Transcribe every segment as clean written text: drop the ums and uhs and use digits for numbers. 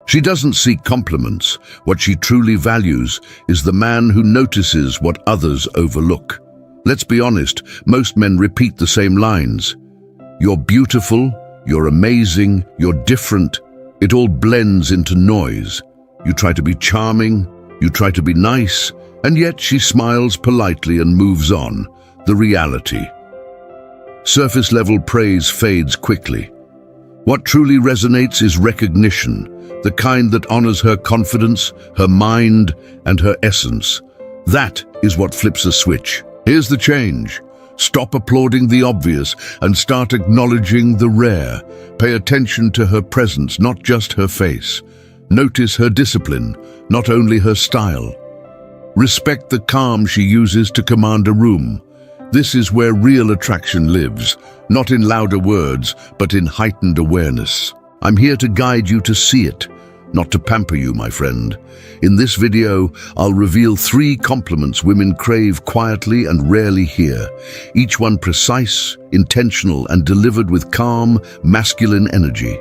She doesn't seek compliments. What she truly values is the man who notices what others overlook. Let's be honest, most men repeat the same lines. You're beautiful, you're amazing, you're different. It all blends into noise. You try to be charming, you try to be nice, and yet she smiles politely and moves on. The reality. Surface-level praise fades quickly. What truly resonates is recognition, the kind that honors her confidence, her mind, and her essence. That is what flips a switch. Here's the change. Stop applauding the obvious and start acknowledging the rare. Pay attention to her presence, not just her face. Notice her discipline, not only her style. Respect the calm she uses to command a room. This is where real attraction lives, not in louder words, but in heightened awareness. I'm here to guide you to see it, not to pamper you, my friend. In this video, I'll reveal 3 compliments women crave quietly and rarely hear, each one precise, intentional, and delivered with calm, masculine energy.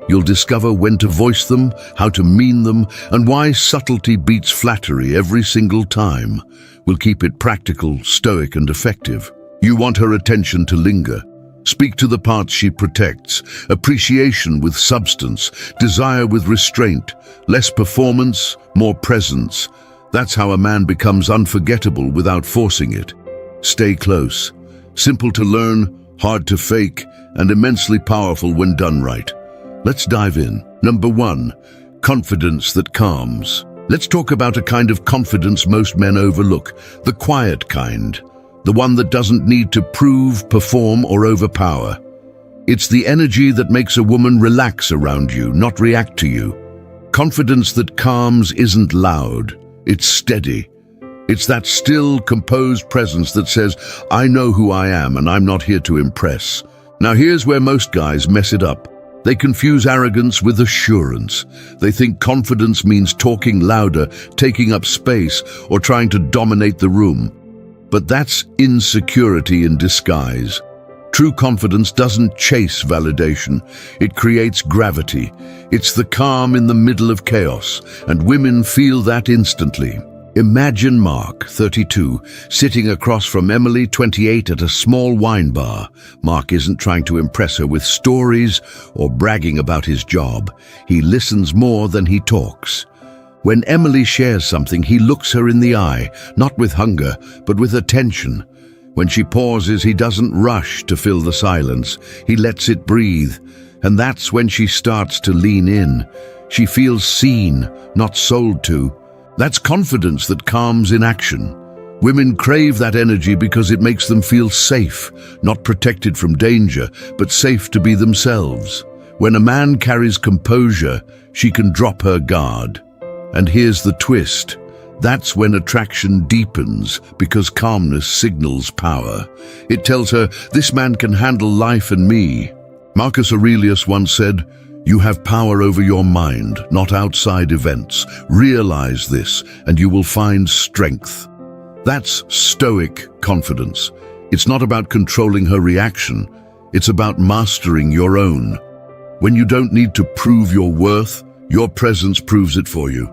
You'll discover when to voice them, how to mean them, and why subtlety beats flattery every single time. We'll keep it practical, stoic, and effective. You want her attention to linger. Speak to the parts she protects, appreciation with substance, desire with restraint, less performance, more presence. That's how a man becomes unforgettable without forcing it. Stay close. Simple to learn, hard to fake, and immensely powerful when done right. Let's dive in. Number 1, confidence that calms. Let's talk about a kind of confidence most men overlook, the quiet kind. The one that doesn't need to prove, perform, or overpower. It's the energy that makes a woman relax around you, not react to you. Confidence that calms isn't loud, it's steady. It's that still, composed presence that says, I know who I am and I'm not here to impress. Now here's where most guys mess it up. They confuse arrogance with assurance. They think confidence means talking louder, taking up space, or trying to dominate the room. But that's insecurity in disguise. True confidence doesn't chase validation. It creates gravity. It's the calm in the middle of chaos, and women feel that instantly. Imagine Mark, 32, sitting across from Emily, 28, at a small wine bar. Mark isn't trying to impress her with stories or bragging about his job. He listens more than he talks. When Emily shares something, he looks her in the eye, not with hunger, but with attention. When she pauses, he doesn't rush to fill the silence. He lets it breathe. And that's when she starts to lean in. She feels seen, not sold to. That's confidence that calms in action. Women crave that energy because it makes them feel safe, not protected from danger, but safe to be themselves. When a man carries composure, she can drop her guard. And here's the twist. That's when attraction deepens, because calmness signals power. It tells her, this man can handle life and me. Marcus Aurelius once said, you have power over your mind, not outside events. Realize this, and you will find strength. That's stoic confidence. It's not about controlling her reaction. It's about mastering your own. When you don't need to prove your worth, your presence proves it for you.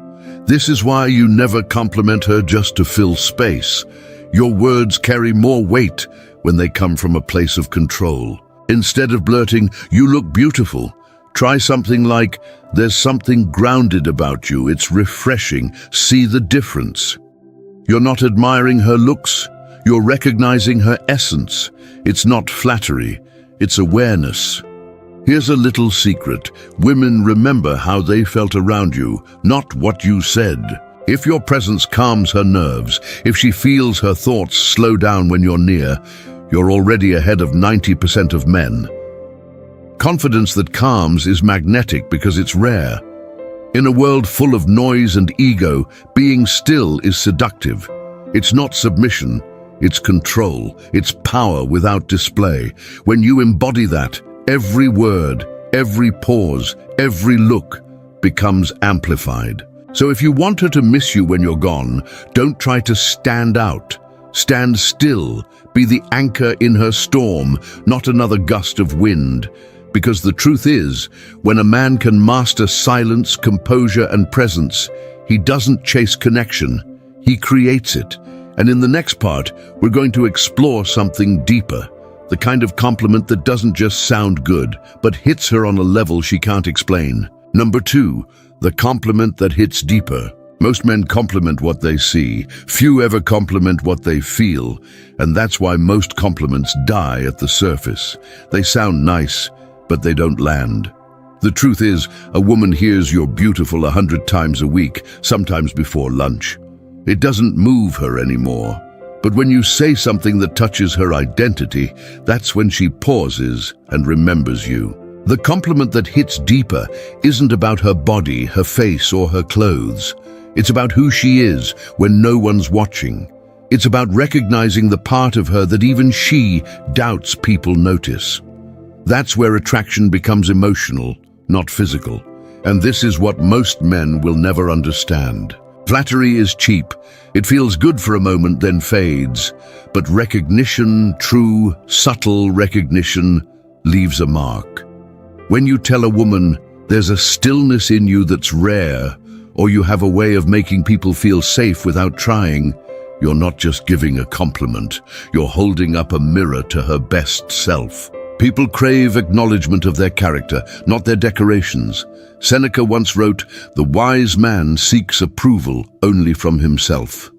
This is why you never compliment her just to fill space. Your words carry more weight when they come from a place of control. Instead of blurting, you look beautiful, try something like, there's something grounded about you, it's refreshing, see the difference. You're not admiring her looks, you're recognizing her essence. It's not flattery, it's awareness. Here's a little secret. Women remember how they felt around you, not what you said. If your presence calms her nerves, if she feels her thoughts slow down when you're near, you're already ahead of 90% of men. Confidence that calms is magnetic because it's rare. In a world full of noise and ego, being still is seductive. It's not submission, it's control, it's power without display. When you embody that, every word, every pause, every look becomes amplified. So if you want her to miss you when you're gone, don't try to stand out. Stand still. Be the anchor in her storm, not another gust of wind. Because the truth is, when a man can master silence, composure, and presence, he doesn't chase connection, he creates it. And in the next part, we're going to explore something deeper, the kind of compliment that doesn't just sound good, but hits her on a level she can't explain. Number 2, the compliment that hits deeper. Most men compliment what they see. Few ever compliment what they feel. And that's why most compliments die at the surface. They sound nice, but they don't land. The truth is, a woman hears you're beautiful 100 times a week, sometimes before lunch. It doesn't move her anymore. But when you say something that touches her identity, that's when she pauses and remembers you. The compliment that hits deeper isn't about her body, her face, or her clothes. It's about who she is when no one's watching. It's about recognizing the part of her that even she doubts people notice. That's where attraction becomes emotional, not physical. And this is what most men will never understand. Flattery is cheap. It feels good for a moment, then fades. But recognition, true, subtle recognition, leaves a mark. When you tell a woman, there's a stillness in you that's rare, or you have a way of making people feel safe without trying, you're not just giving a compliment, you're holding up a mirror to her best self. People crave acknowledgement of their character, not their decorations. Seneca once wrote, "The wise man seeks approval only from himself."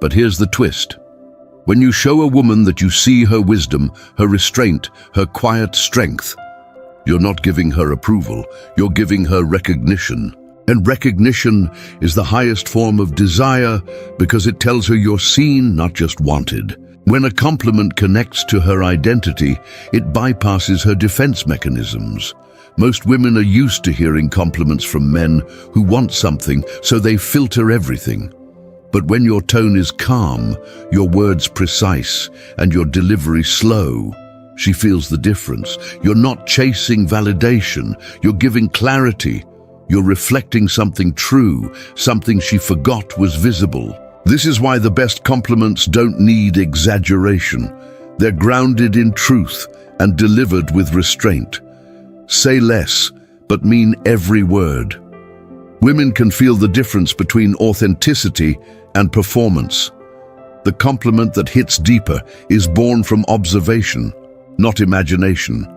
But here's the twist. When you show a woman that you see her wisdom, her restraint, her quiet strength, you're not giving her approval, you're giving her recognition. And recognition is the highest form of desire because it tells her you're seen, not just wanted. When a compliment connects to her identity, it bypasses her defense mechanisms. Most women are used to hearing compliments from men who want something, so they filter everything. But when your tone is calm, your words precise, and your delivery slow, she feels the difference. You're not chasing validation, you're giving clarity. You're reflecting something true, something she forgot was visible. This is why the best compliments don't need exaggeration. They're grounded in truth and delivered with restraint. Say less, but mean every word. Women can feel the difference between authenticity and performance. The compliment that hits deeper is born from observation, not imagination.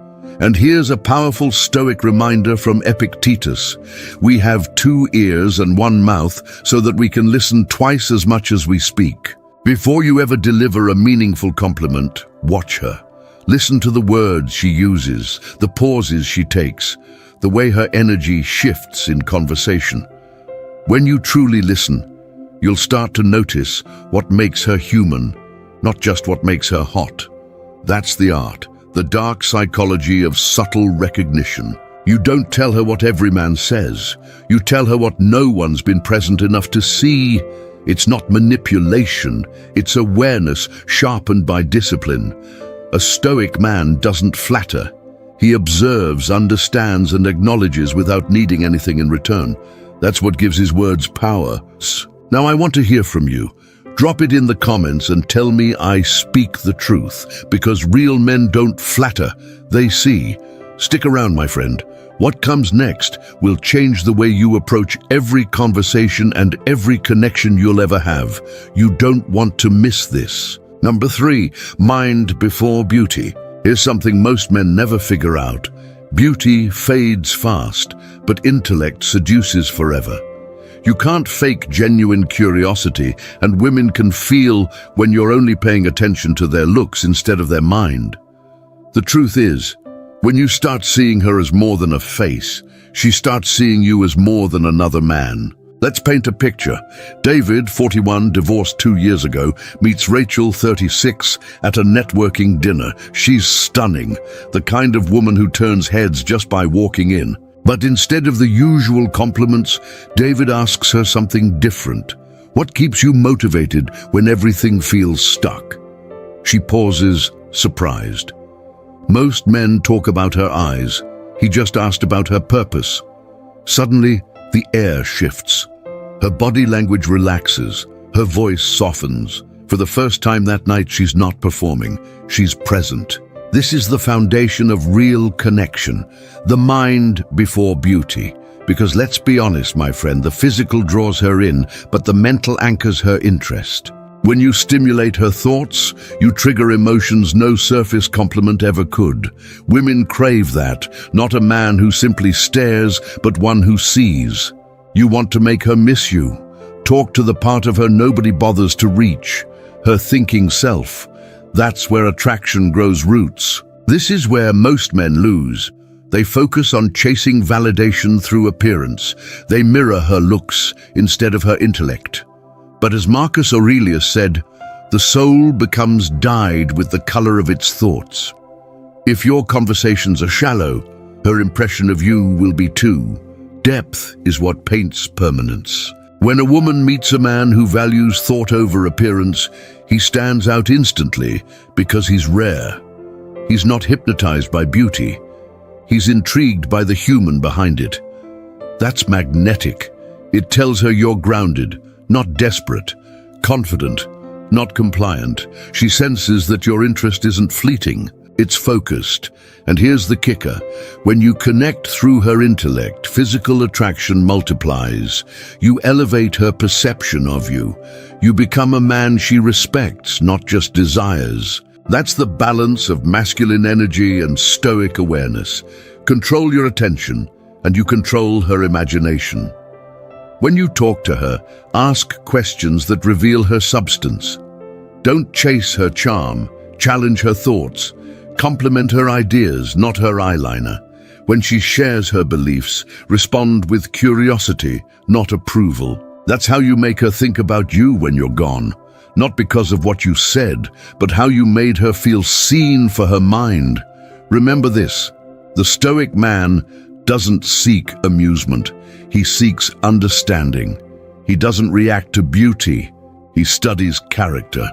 And here's a powerful Stoic reminder from Epictetus. We have 2 ears and 1 mouth so that we can listen twice as much as we speak. Before you ever deliver a meaningful compliment, watch her. Listen to the words she uses, the pauses she takes, the way her energy shifts in conversation. When you truly listen, you'll start to notice what makes her human, not just what makes her hot. That's the art. The dark psychology of subtle recognition. You don't tell her what every man says. You tell her what no one's been present enough to see. It's not manipulation, it's awareness sharpened by discipline. A Stoic man doesn't flatter. He observes, understands, and acknowledges without needing anything in return. That's what gives his words power. Now I want to hear from you. Drop it in the comments and tell me I speak the truth, because real men don't flatter, they see. Stick around, my friend. What comes next will change the way you approach every conversation and every connection you'll ever have. You don't want to miss this. Number 3, mind before beauty. Here's something most men never figure out. Beauty fades fast, but intellect seduces forever. You can't fake genuine curiosity, and women can feel when you're only paying attention to their looks instead of their mind. The truth is, when you start seeing her as more than a face, she starts seeing you as more than another man. Let's paint a picture. David, 41, divorced 2 years ago, meets Rachel, 36, at a networking dinner. She's stunning, the kind of woman who turns heads just by walking in. But instead of the usual compliments, David asks her something different. What keeps you motivated when everything feels stuck? She pauses, surprised. Most men talk about her eyes. He just asked about her purpose. Suddenly, the air shifts. Her body language relaxes. Her voice softens. For the first time that night, she's not performing. She's present. This is the foundation of real connection, the mind before beauty. Because let's be honest, my friend, the physical draws her in, but the mental anchors her interest. When you stimulate her thoughts, you trigger emotions no surface compliment ever could. Women crave that, not a man who simply stares, but one who sees. You want to make her miss you. Talk to the part of her nobody bothers to reach, her thinking self. That's where attraction grows roots. This is where most men lose. They focus on chasing validation through appearance. They mirror her looks instead of her intellect. But as Marcus Aurelius said, the soul becomes dyed with the color of its thoughts. If your conversations are shallow, her impression of you will be too. Depth is what paints permanence. When a woman meets a man who values thought over appearance, he stands out instantly because he's rare. He's not hypnotized by beauty. He's intrigued by the human behind it. That's magnetic. It tells her you're grounded, not desperate, confident, not compliant. She senses that your interest isn't fleeting, it's focused. And here's the kicker. When you connect through her intellect, physical attraction multiplies. You elevate her perception of you. You become a man she respects, not just desires. That's the balance of masculine energy and stoic awareness. Control your attention, and you control her imagination. When you talk to her, ask questions that reveal her substance. Don't chase her charm, challenge her thoughts. Compliment her ideas, not her eyeliner. When she shares her beliefs, respond with curiosity, not approval. That's how you make her think about you when you're gone. Not because of what you said, but how you made her feel seen for her mind. Remember this, the Stoic man doesn't seek amusement. He seeks understanding. He doesn't react to beauty. He studies character.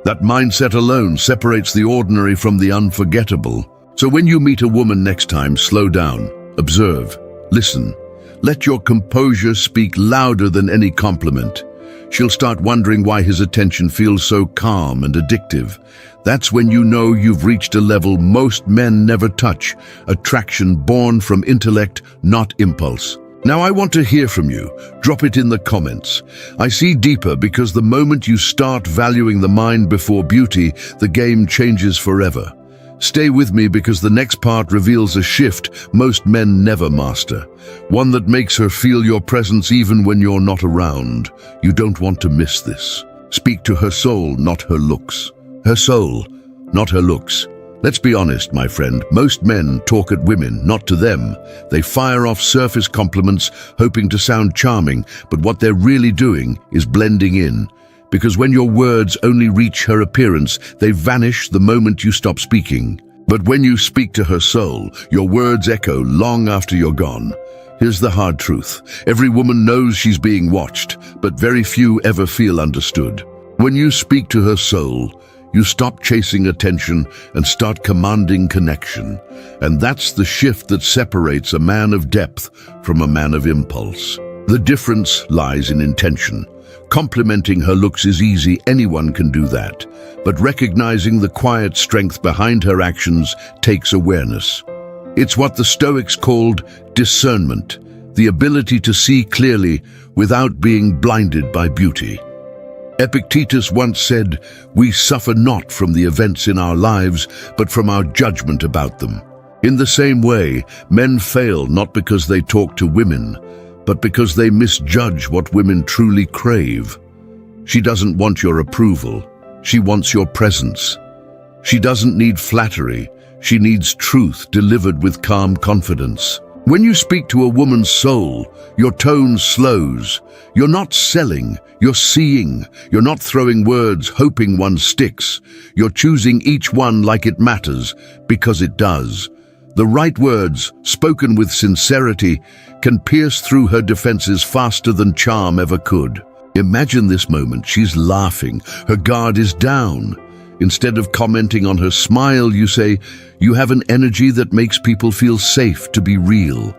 That mindset alone separates the ordinary from the unforgettable. So when you meet a woman next time, slow down, observe, listen. Let your composure speak louder than any compliment. She'll start wondering why his attention feels so calm and addictive. That's when you know you've reached a level most men never touch, attraction born from intellect, not impulse. Now I want to hear from you. Drop it in the comments. I see deeper because the moment you start valuing the mind before beauty, the game changes forever. Stay with me because the next part reveals a shift most men never master. One that makes her feel your presence even when you're not around. You don't want to miss this. Speak to her soul, not her looks. Her soul, not her looks. Let's be honest, my friend, most men talk at women, not to them. They fire off surface compliments, hoping to sound charming, but what they're really doing is blending in. Because when your words only reach her appearance, they vanish the moment you stop speaking. But when you speak to her soul, your words echo long after you're gone. Here's the hard truth. Every woman knows she's being watched, but very few ever feel understood. When you speak to her soul, you stop chasing attention and start commanding connection. And that's the shift that separates a man of depth from a man of impulse. The difference lies in intention. Complimenting her looks is easy, anyone can do that. But recognizing the quiet strength behind her actions takes awareness. It's what the Stoics called discernment, the ability to see clearly without being blinded by beauty. Epictetus once said, "We suffer not from the events in our lives, but from our judgment about them." In the same way, men fail not because they talk to women, but because they misjudge what women truly crave. She doesn't want your approval. She wants your presence. She doesn't need flattery. She needs truth delivered with calm confidence. When you speak to a woman's soul, your tone slows. You're not selling, you're seeing. You're not throwing words hoping one sticks. You're choosing each one like it matters, because it does. The right words, spoken with sincerity, can pierce through her defenses faster than charm ever could. Imagine this moment. She's laughing. Her guard is down. Instead of commenting on her smile, you say, "You have an energy that makes people feel safe to be real."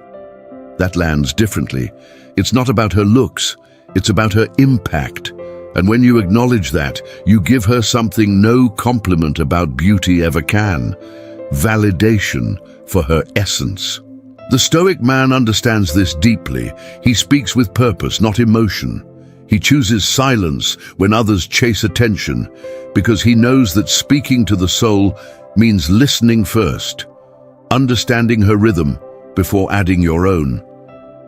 That lands differently. It's not about her looks. It's about her impact. And when you acknowledge that, you give her something no compliment about beauty ever can. validation for her essence. The Stoic man understands this deeply. He speaks with purpose, not emotion. He chooses silence when others chase attention, because he knows that speaking to the soul means listening first, understanding her rhythm before adding your own.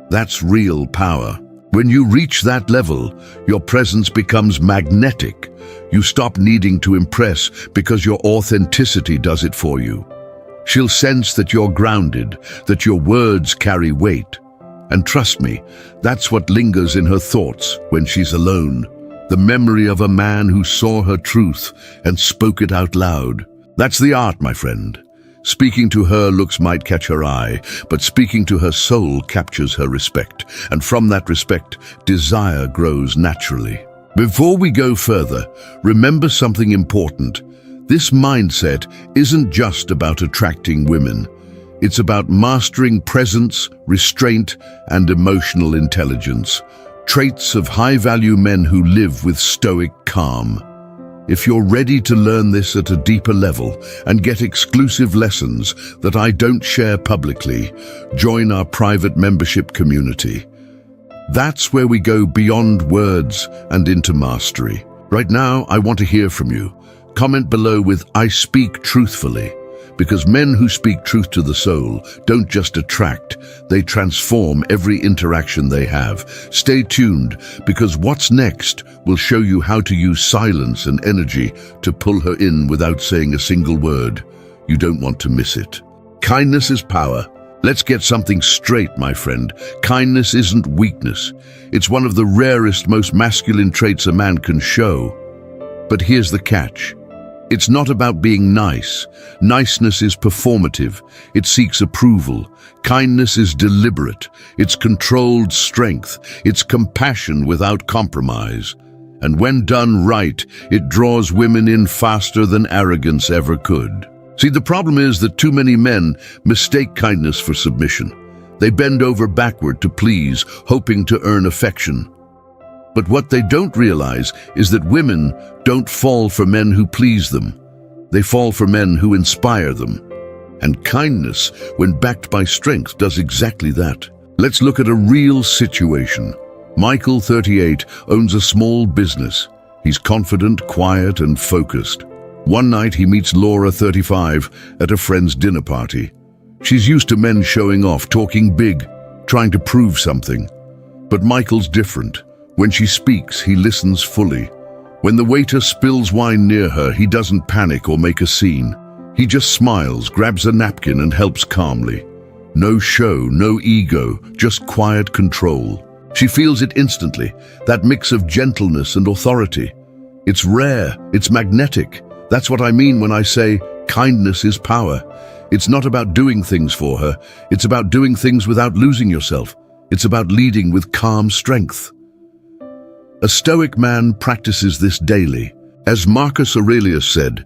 That's real power. When you reach that level, your presence becomes magnetic. You stop needing to impress because your authenticity does it for you. She'll sense that you're grounded, that your words carry weight. And trust me, that's what lingers in her thoughts when she's alone. The memory of a man who saw her truth and spoke it out loud. That's the art, my friend. Speaking to her looks might catch her eye, but speaking to her soul captures her respect. And from that respect, desire grows naturally. Before we go further, remember something important. This mindset isn't just about attracting women. It's about mastering presence, restraint, and emotional intelligence, traits of high-value men who live with stoic calm. If you're ready to learn this at a deeper level and get exclusive lessons that I don't share publicly, join our private membership community. That's where we go beyond words and into mastery. Right now, I want to hear from you. Comment below with "I speak truthfully," because men who speak truth to the soul don't just attract, they transform every interaction they have. Stay tuned, because what's next will show you how to use silence and energy to pull her in without saying a single word. You don't want to miss it. Kindness is power. Let's get something straight, my friend. Kindness isn't weakness. It's one of the rarest, most masculine traits a man can show. But here's the catch. It's not about being nice. Niceness is performative. It seeks approval. Kindness is deliberate. It's controlled strength. It's compassion without compromise. And when done right, it draws women in faster than arrogance ever could. See, the problem is that too many men mistake kindness for submission. They bend over backward to please, hoping to earn affection. But what they don't realize is that women don't fall for men who please them. They fall for men who inspire them. And kindness, when backed by strength, does exactly that. Let's look at a real situation. Michael, 38, owns a small business. He's confident, quiet, and focused. One night he meets Laura, 35, at a friend's dinner party. She's used to men showing off, talking big, trying to prove something. But Michael's different. When she speaks, he listens fully. When the waiter spills wine near her, he doesn't panic or make a scene. He just smiles, grabs a napkin, and helps calmly. No show, no ego, just quiet control. She feels it instantly, that mix of gentleness and authority. It's rare, it's magnetic. That's what I mean when I say kindness is power. It's not about doing things for her. It's about doing things without losing yourself. It's about leading with calm strength. A Stoic man practices this daily. As Marcus Aurelius said,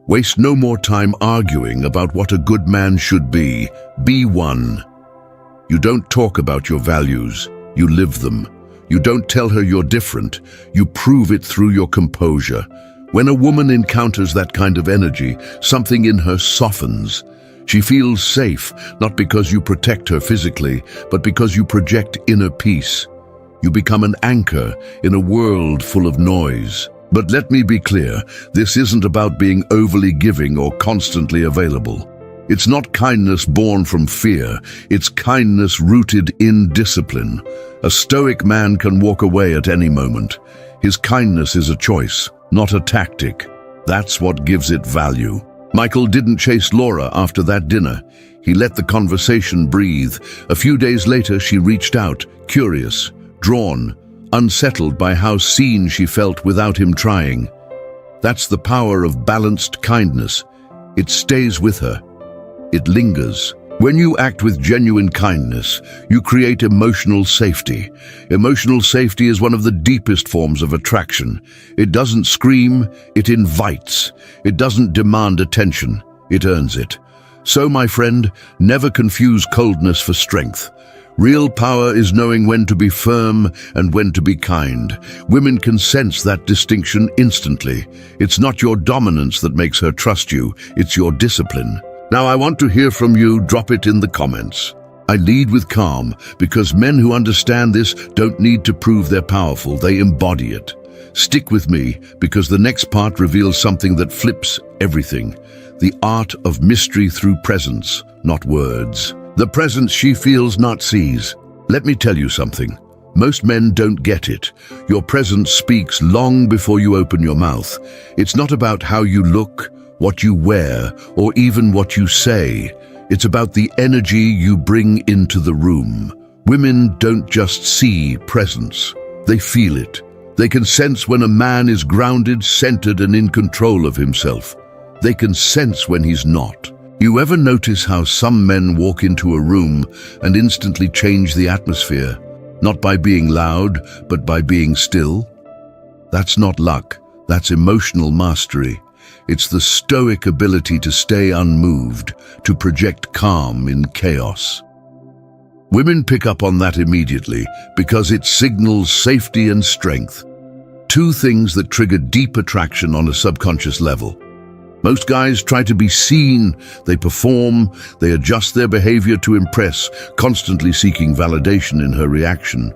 "Waste no more time arguing about what a good man should be. Be one." You don't talk about your values, you live them. You don't tell her you're different, you prove it through your composure. When a woman encounters that kind of energy, something in her softens. She feels safe, not because you protect her physically, but because you project inner peace. You become an anchor in a world full of noise. But let me be clear, this isn't about being overly giving or constantly available. It's not kindness born from fear, it's kindness rooted in discipline. A Stoic man can walk away at any moment. His kindness is a choice, not a tactic. That's what gives it value. Michael didn't chase Laura after that dinner. He let the conversation breathe. A few days later, she reached out, curious, drawn, unsettled by how seen she felt without him trying. That's the power of balanced kindness. It stays with her. It lingers. When you act with genuine kindness, you create emotional safety. Emotional safety is one of the deepest forms of attraction. It doesn't scream, it invites. It doesn't demand attention, it earns it. So, my friend, never confuse coldness for strength. Real power is knowing when to be firm and when to be kind. Women can sense that distinction instantly. It's not your dominance that makes her trust you, it's your discipline. Now I want to hear from you. Drop it in the comments. I lead with calm because men who understand this don't need to prove they're powerful, they embody it. Stick with me because the next part reveals something that flips everything. The art of mystery through presence, not words. The presence she feels, not sees. Let me tell you something. Most men don't get it. Your presence speaks long before you open your mouth. It's not about how you look, what you wear, or even what you say. It's about the energy you bring into the room. Women don't just see presence, they feel it. They can sense when a man is grounded, centered, and in control of himself. They can sense when he's not. You ever notice how some men walk into a room and instantly change the atmosphere? Not by being loud, but by being still? That's not luck, that's emotional mastery. It's the Stoic ability to stay unmoved, to project calm in chaos. Women pick up on that immediately because it signals safety and strength. Two things that trigger deep attraction on a subconscious level. Most guys try to be seen, they perform, they adjust their behavior to impress, constantly seeking validation in her reaction.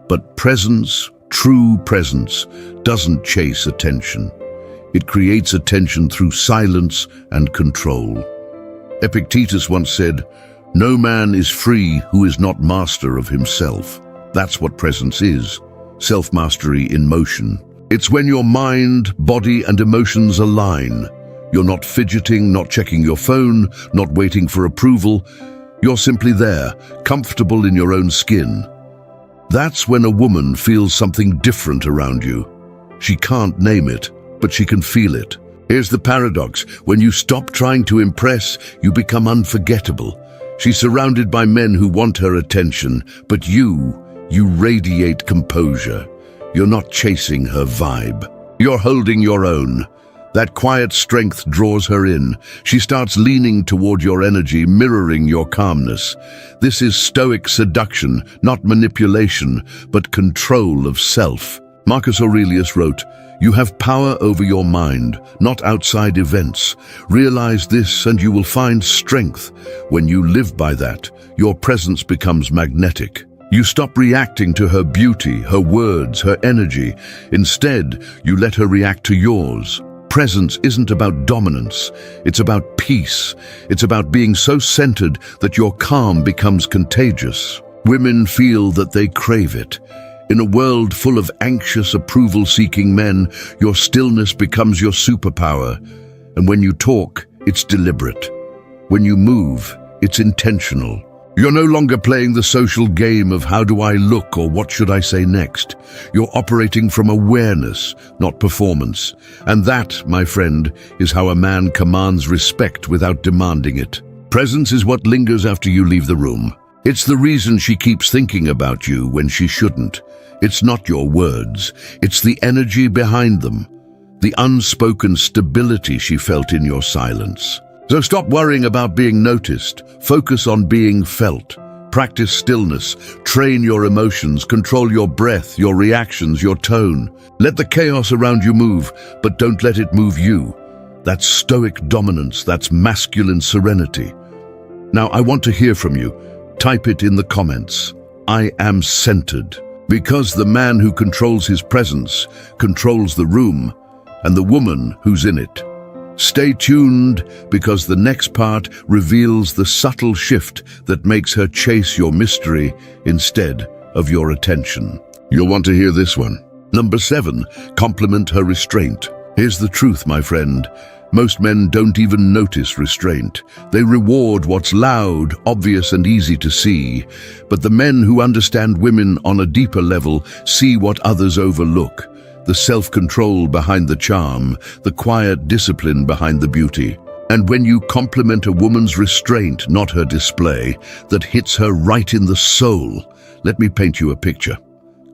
But presence, true presence, doesn't chase attention. It creates attention through silence and control. Epictetus once said, "No man is free who is not master of himself." That's what presence is, self-mastery in motion. It's when your mind, body, and emotions align. You're not fidgeting, not checking your phone, not waiting for approval. You're simply there, comfortable in your own skin. That's when a woman feels something different around you. She can't name it, but she can feel it. Here's the paradox. When you stop trying to impress, you become unforgettable. She's surrounded by men who want her attention, but you radiate composure. You're not chasing her vibe. You're holding your own. That quiet strength draws her in. She starts leaning toward your energy, mirroring your calmness. This is Stoic seduction, not manipulation, but control of self. Marcus Aurelius wrote, "You have power over your mind, not outside events. Realize this and you will find strength. When you live by that, your presence becomes magnetic. You stop reacting to her beauty, her words, her energy. Instead, you let her react to yours. Presence isn't about dominance, it's about peace. It's about being so centered that your calm becomes contagious. Women feel that they crave it. In a world full of anxious, approval-seeking men, your stillness becomes your superpower. And when you talk, it's deliberate. When you move, it's intentional. You're no longer playing the social game of how do I look or what should I say next. You're operating from awareness, not performance. And that, my friend, is how a man commands respect without demanding it. Presence is what lingers after you leave the room. It's the reason she keeps thinking about you when she shouldn't. It's not your words, it's the energy behind them, the unspoken stability she felt in your silence. So stop worrying about being noticed. Focus on being felt. Practice stillness. Train your emotions. Control your breath, your reactions, your tone. Let the chaos around you move, but don't let it move you. That's Stoic dominance. That's masculine serenity. Now, I want to hear from you. Type it in the comments. I am centered. Because the man who controls his presence controls the room, and the woman who's in it. Stay tuned because the next part reveals the subtle shift that makes her chase your mystery instead of your attention. You'll want to hear this one. Number 7, compliment her restraint. Here's the truth, my friend. Most men don't even notice restraint. They reward what's loud, obvious, and easy to see. But the men who understand women on a deeper level see what others overlook. The self-control behind the charm, the quiet discipline behind the beauty. And when you compliment a woman's restraint, not her display, that hits her right in the soul. Let me paint you a picture.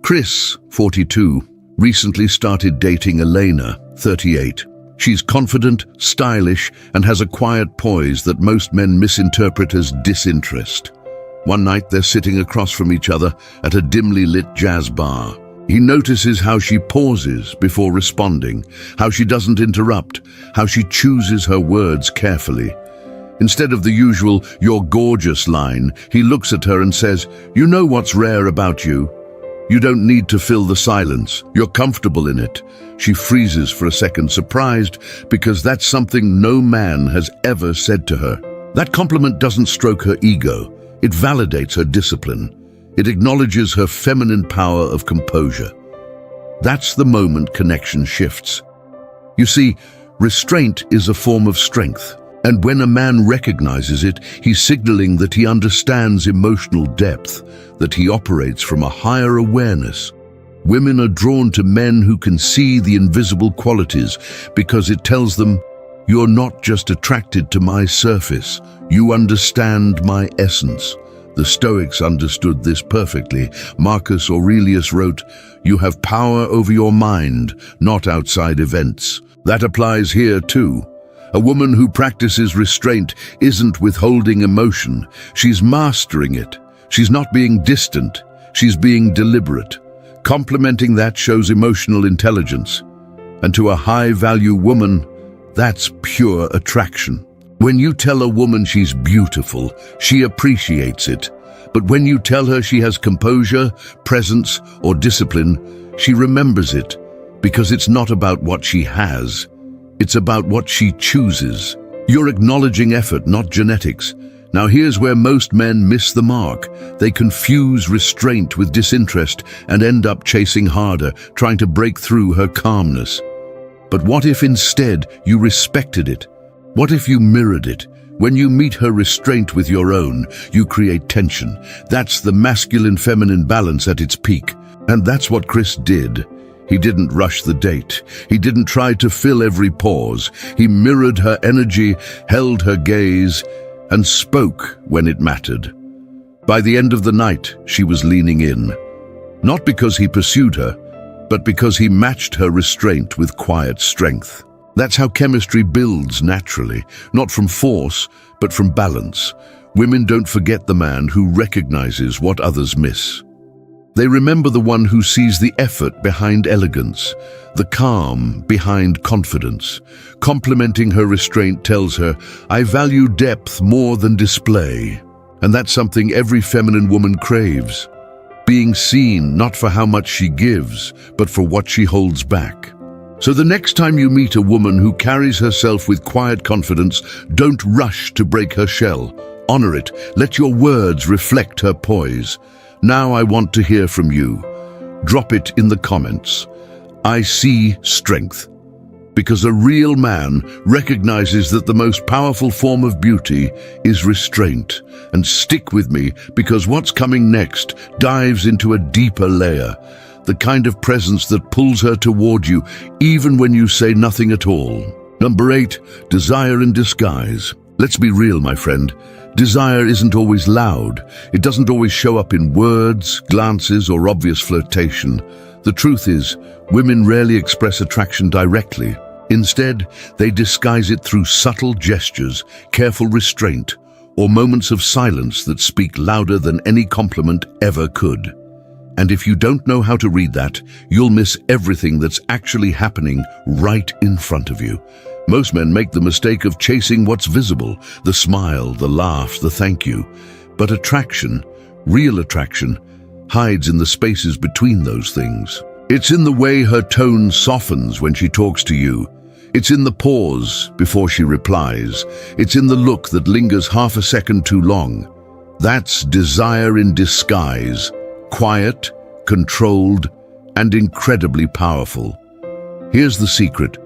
Chris, 42, recently started dating Elena, 38. She's confident, stylish, and has a quiet poise that most men misinterpret as disinterest. One night they're sitting across from each other at a dimly lit jazz bar. He notices how she pauses before responding, how she doesn't interrupt, how she chooses her words carefully. Instead of the usual, "You're gorgeous" line, he looks at her and says, "You know what's rare about you? You don't need to fill the silence. You're comfortable in it." She freezes for a second, surprised, because that's something no man has ever said to her. That compliment doesn't stroke her ego. It validates her discipline. It acknowledges her feminine power of composure. That's the moment connection shifts. You see, restraint is a form of strength. And when a man recognizes it, he's signaling that he understands emotional depth, that he operates from a higher awareness. Women are drawn to men who can see the invisible qualities because it tells them, "You're not just attracted to my surface, you understand my essence." The Stoics understood this perfectly. Marcus Aurelius wrote, "You have power over your mind, not outside events." That applies here too. A woman who practices restraint isn't withholding emotion, she's mastering it. She's not being distant, she's being deliberate. Complementing that shows emotional intelligence. And to a high-value woman, that's pure attraction. When you tell a woman she's beautiful, she appreciates it. But when you tell her she has composure, presence, or discipline, she remembers it, because it's not about what she has. It's about what she chooses. You're acknowledging effort, not genetics. Now here's where most men miss the mark. They confuse restraint with disinterest and end up chasing harder, trying to break through her calmness. But what if instead you respected it? What if you mirrored it? When you meet her restraint with your own, you create tension. That's the masculine-feminine balance at its peak. And that's what Chris did. He didn't rush the date. He didn't try to fill every pause. He mirrored her energy, held her gaze, and spoke when it mattered. By the end of the night, she was leaning in. Not because he pursued her, but because he matched her restraint with quiet strength. That's how chemistry builds naturally, not from force, but from balance. Women don't forget the man who recognizes what others miss. They remember the one who sees the effort behind elegance, the calm behind confidence. Complimenting her restraint tells her, "I value depth more than display." And that's something every feminine woman craves. Being seen not for how much she gives, but for what she holds back. So the next time you meet a woman who carries herself with quiet confidence, don't rush to break her shell. Honor it. Let your words reflect her poise. Now I want to hear from you. Drop it in the comments. I see strength. Because a real man recognizes that the most powerful form of beauty is restraint. And stick with me, because what's coming next dives into a deeper layer. The kind of presence that pulls her toward you, even when you say nothing at all. Number 8, desire in disguise. Let's be real, my friend. Desire isn't always loud. It doesn't always show up in words, glances, or obvious flirtation. The truth is, women rarely express attraction directly. Instead, they disguise it through subtle gestures, careful restraint, or moments of silence that speak louder than any compliment ever could. And if you don't know how to read that, you'll miss everything that's actually happening right in front of you. Most men make the mistake of chasing what's visible, the smile, the laugh, the thank you. But attraction, real attraction, hides in the spaces between those things. It's in the way her tone softens when she talks to you. It's in the pause before she replies. It's in the look that lingers half a second too long. That's desire in disguise, quiet, controlled, and incredibly powerful. Here's the secret.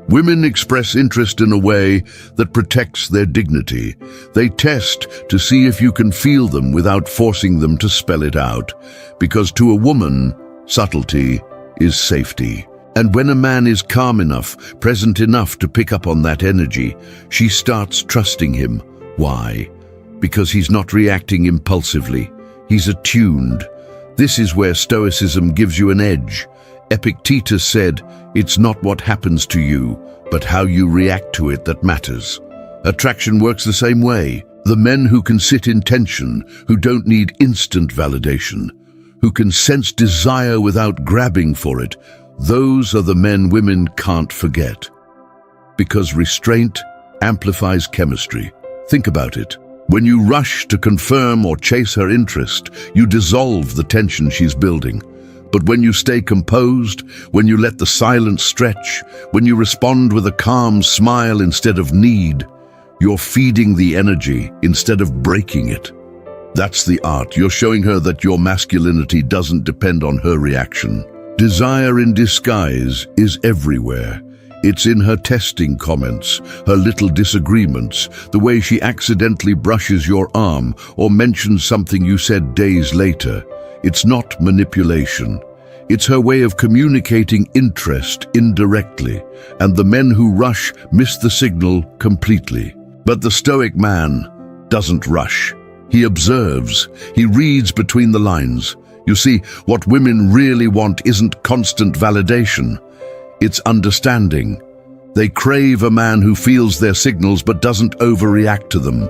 Women express interest in a way that protects their dignity. They test to see if you can feel them without forcing them to spell it out. Because to a woman, subtlety is safety. And when a man is calm enough, present enough to pick up on that energy, she starts trusting him. Why? Because he's not reacting impulsively. He's attuned. This is where Stoicism gives you an edge. Epictetus said, "It's not what happens to you, but how you react to it that matters." Attraction works the same way. The men who can sit in tension, who don't need instant validation, who can sense desire without grabbing for it, those are the men women can't forget. Because restraint amplifies chemistry. Think about it. When you rush to confirm or chase her interest, you dissolve the tension she's building. But when you stay composed, when you let the silence stretch, when you respond with a calm smile instead of need, you're feeding the energy instead of breaking it. That's the art. You're showing her that your masculinity doesn't depend on her reaction. Desire in disguise is everywhere. It's in her testing comments, her little disagreements, the way she accidentally brushes your arm or mentions something you said days later. It's not manipulation. It's her way of communicating interest indirectly, and the men who rush miss the signal completely. But the Stoic man doesn't rush. He observes. He reads between the lines. You see, what women really want isn't constant validation. It's understanding. They crave a man who feels their signals but doesn't overreact to them,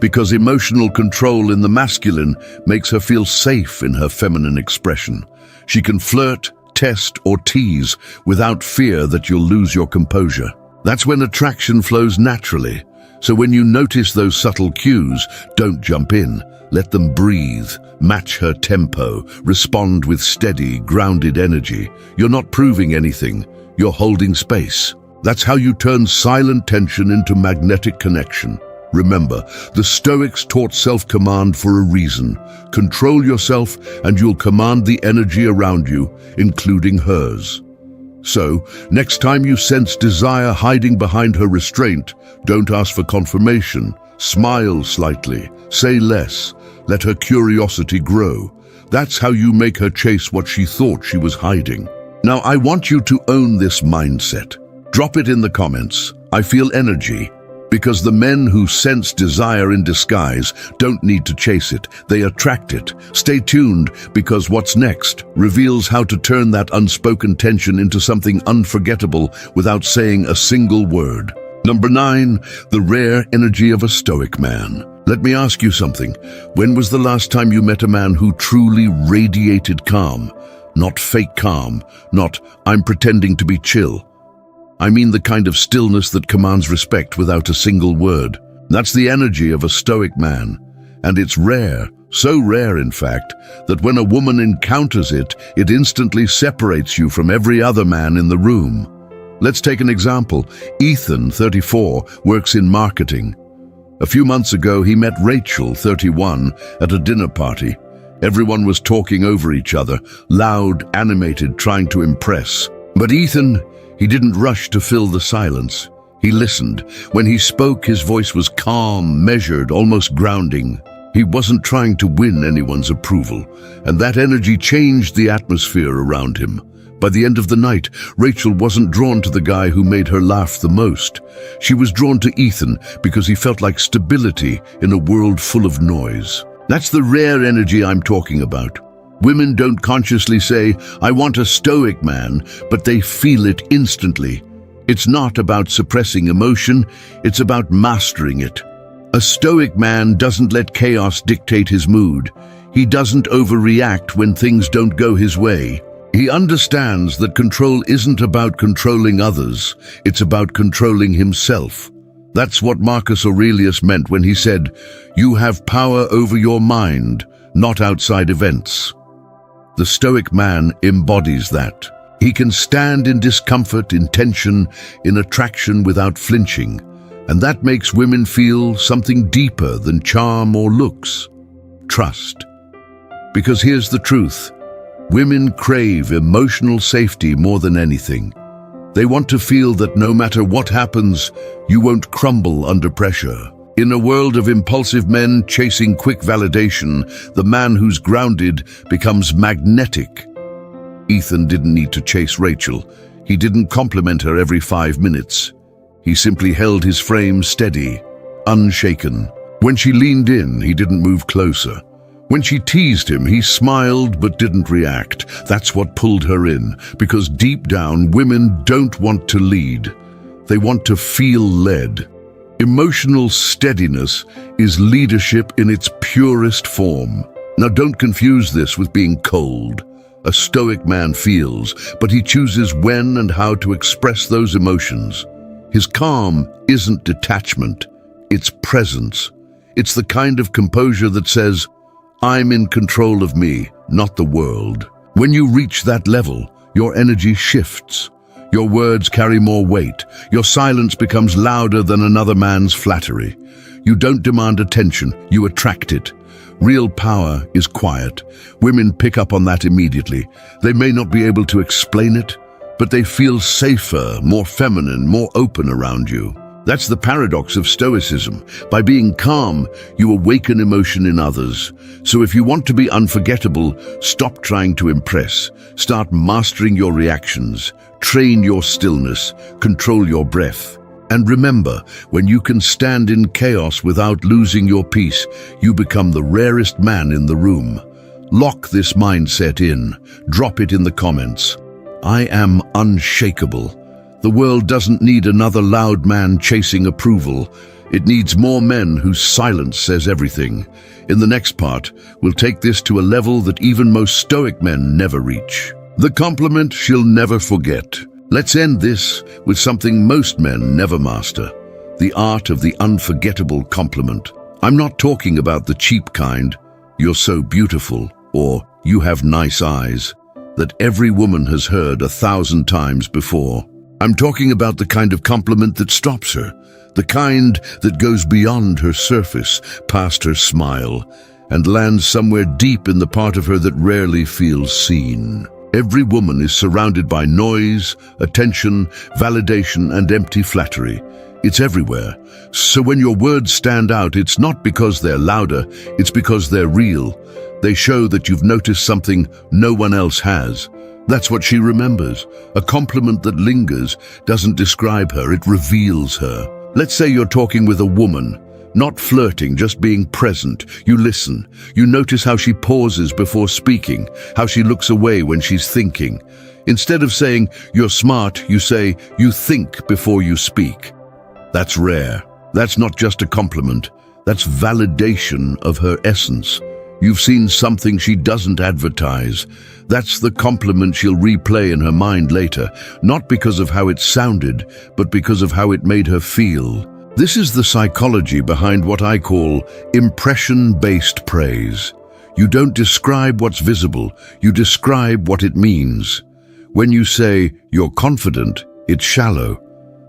because emotional control in the masculine makes her feel safe in her feminine expression. She can flirt, test, or tease without fear that you'll lose your composure. That's when attraction flows naturally. So when you notice those subtle cues, don't jump in. Let them breathe, match her tempo, respond with steady, grounded energy. You're not proving anything. You're holding space. That's how you turn silent tension into magnetic connection. Remember, the Stoics taught self-command for a reason. Control yourself and you'll command the energy around you, including hers. So, next time you sense desire hiding behind her restraint, don't ask for confirmation. Smile slightly. Say less. Let her curiosity grow. That's how you make her chase what she thought she was hiding. Now, I want you to own this mindset. Drop it in the comments. I feel energy. Because the men who sense desire in disguise don't need to chase it. They attract it. Stay tuned, because what's next reveals how to turn that unspoken tension into something unforgettable without saying a single word. Number 9, the rare energy of a Stoic man. Let me ask you something. When was the last time you met a man who truly radiated calm? Not fake calm, not "I'm pretending to be chill." I mean the kind of stillness that commands respect without a single word. That's the energy of a Stoic man. And it's rare, so rare in fact, that when a woman encounters it, it instantly separates you from every other man in the room. Let's take an example. Ethan, 34, works in marketing. A few months ago, he met Rachel, 31, at a dinner party. Everyone was talking over each other, loud, animated, trying to impress. But Ethan, he didn't rush to fill the silence. He listened. When he spoke, his voice was calm, measured, almost grounding. He wasn't trying to win anyone's approval, and that energy changed the atmosphere around him. By the end of the night, Rachel wasn't drawn to the guy who made her laugh the most. She was drawn to Ethan because he felt like stability in a world full of noise. That's the rare energy I'm talking about. Women don't consciously say, "I want a Stoic man," but they feel it instantly. It's not about suppressing emotion, it's about mastering it. A Stoic man doesn't let chaos dictate his mood. He doesn't overreact when things don't go his way. He understands that control isn't about controlling others, it's about controlling himself. That's what Marcus Aurelius meant when he said, "You have power over your mind, not outside events." The Stoic man embodies that. He can stand in discomfort, in tension, in attraction without flinching. And that makes women feel something deeper than charm or looks: trust. Because here's the truth. Women crave emotional safety more than anything. They want to feel that no matter what happens, you won't crumble under pressure. In a world of impulsive men chasing quick validation, the man who's grounded becomes magnetic. Ethan didn't need to chase Rachel. He didn't compliment her every 5 minutes. He simply held his frame steady, unshaken. When she leaned in, he didn't move closer. When she teased him, he smiled but didn't react. That's what pulled her in, because deep down, women don't want to lead. They want to feel led. Emotional steadiness is leadership in its purest form. Now, don't confuse this with being cold. A Stoic man feels, but he chooses when and how to express those emotions. His calm isn't detachment, It's presence. It's the kind of composure that says, I'm in control of me, not the world. When you reach that level, your energy shifts. Your words carry more weight. Your silence becomes louder than another man's flattery. You don't demand attention, you attract it. Real power is quiet. Women pick up on that immediately. They may not be able to explain it, but they feel safer, more feminine, more open around you. That's the paradox of Stoicism. By being calm, you awaken emotion in others. So if you want to be unforgettable, stop trying to impress. Start mastering your reactions. Train your stillness. Control your breath. And remember, when you can stand in chaos without losing your peace, you become the rarest man in the room. Lock this mindset in. Drop it in the comments. I am unshakable. The world doesn't need another loud man chasing approval. It needs more men whose silence says everything. In the next part, we'll take this to a level that even most Stoic men never reach. The compliment she'll never forget. Let's end this with something most men never master. The art of the unforgettable compliment. I'm not talking about the cheap kind, you're so beautiful, or you have nice eyes, that every woman has heard 1,000 times before. I'm talking about the kind of compliment that stops her, the kind that goes beyond her surface, past her smile, and lands somewhere deep in the part of her that rarely feels seen. Every woman is surrounded by noise, attention, validation, and empty flattery. It's everywhere. So when your words stand out, it's not because they're louder, it's because they're real. They show that you've noticed something no one else has. That's what she remembers. A compliment that lingers doesn't describe her, it reveals her. Let's say you're talking with a woman, not flirting, just being present. You listen. You notice how she pauses before speaking, how she looks away when she's thinking. Instead of saying, you're smart, you say, you think before you speak. That's rare. That's not just a compliment. That's validation of her essence. You've seen something she doesn't advertise. That's the compliment she'll replay in her mind later, not because of how it sounded, but because of how it made her feel. This is the psychology behind what I call impression-based praise. You don't describe what's visible, you describe what it means. When you say, you're confident, it's shallow.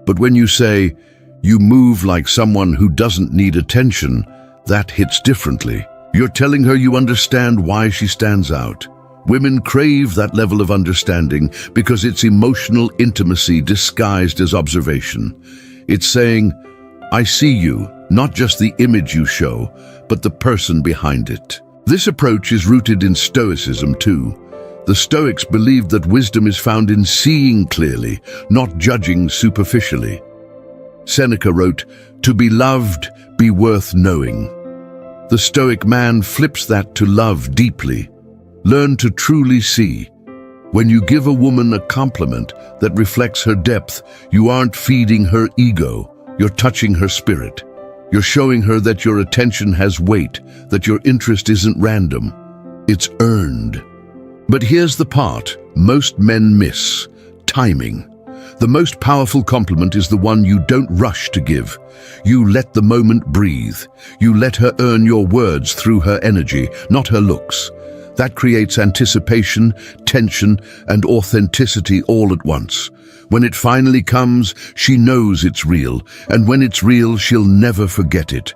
But when you say, you move like someone who doesn't need attention, that hits differently. You're telling her you understand why she stands out. Women crave that level of understanding because it's emotional intimacy disguised as observation. It's saying, I see you, not just the image you show, but the person behind it. This approach is rooted in Stoicism too. The Stoics believed that wisdom is found in seeing clearly, not judging superficially. Seneca wrote, to be loved, be worth knowing. The Stoic man flips that to love deeply. Learn to truly see. When you give a woman a compliment that reflects her depth, you aren't feeding her ego, you're touching her spirit. You're showing her that your attention has weight, that your interest isn't random. It's earned. But here's the part most men miss: timing. The most powerful compliment is the one you don't rush to give. You let the moment breathe. You let her earn your words through her energy, not her looks. That creates anticipation, tension, and authenticity all at once. When it finally comes, she knows it's real, and when it's real, she'll never forget it.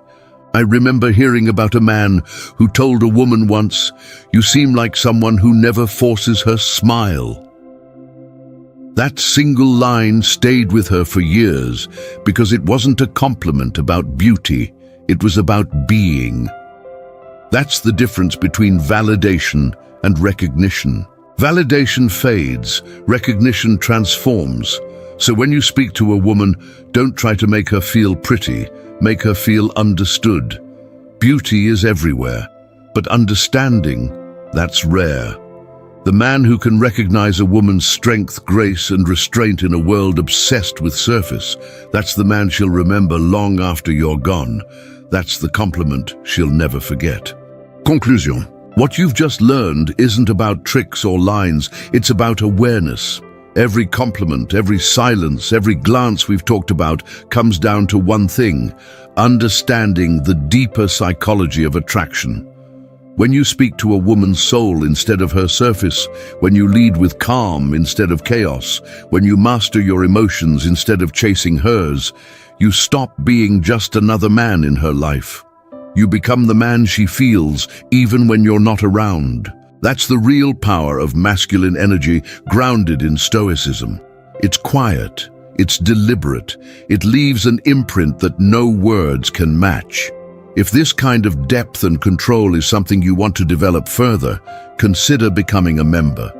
I remember hearing about a man who told a woman once, "You seem like someone who never forces her smile." That single line stayed with her for years because it wasn't a compliment about beauty, it was about being. That's the difference between validation and recognition. Validation fades, recognition transforms. So when you speak to a woman, don't try to make her feel pretty, make her feel understood. Beauty is everywhere, but understanding, that's rare. The man who can recognize a woman's strength, grace, and restraint in a world obsessed with surface, that's the man she'll remember long after you're gone. That's the compliment she'll never forget. Conclusion. What you've just learned isn't about tricks or lines, it's about awareness. Every compliment, every silence, every glance we've talked about comes down to one thing: understanding the deeper psychology of attraction. When you speak to a woman's soul instead of her surface, when you lead with calm instead of chaos, when you master your emotions instead of chasing hers, you stop being just another man in her life. You become the man she feels even when you're not around. That's the real power of masculine energy grounded in Stoicism. It's quiet, it's deliberate, it leaves an imprint that no words can match. If this kind of depth and control is something you want to develop further, consider becoming a member.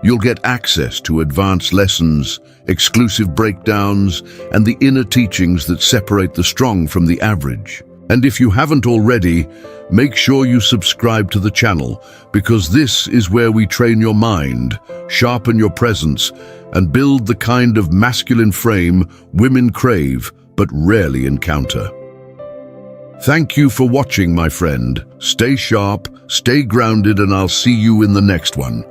You'll get access to advanced lessons, exclusive breakdowns, and the inner teachings that separate the strong from the average. And if you haven't already, make sure you subscribe to the channel, because this is where we train your mind, sharpen your presence, and build the kind of masculine frame women crave but rarely encounter. Thank you for watching, my friend. Stay sharp, stay grounded, and I'll see you in the next one.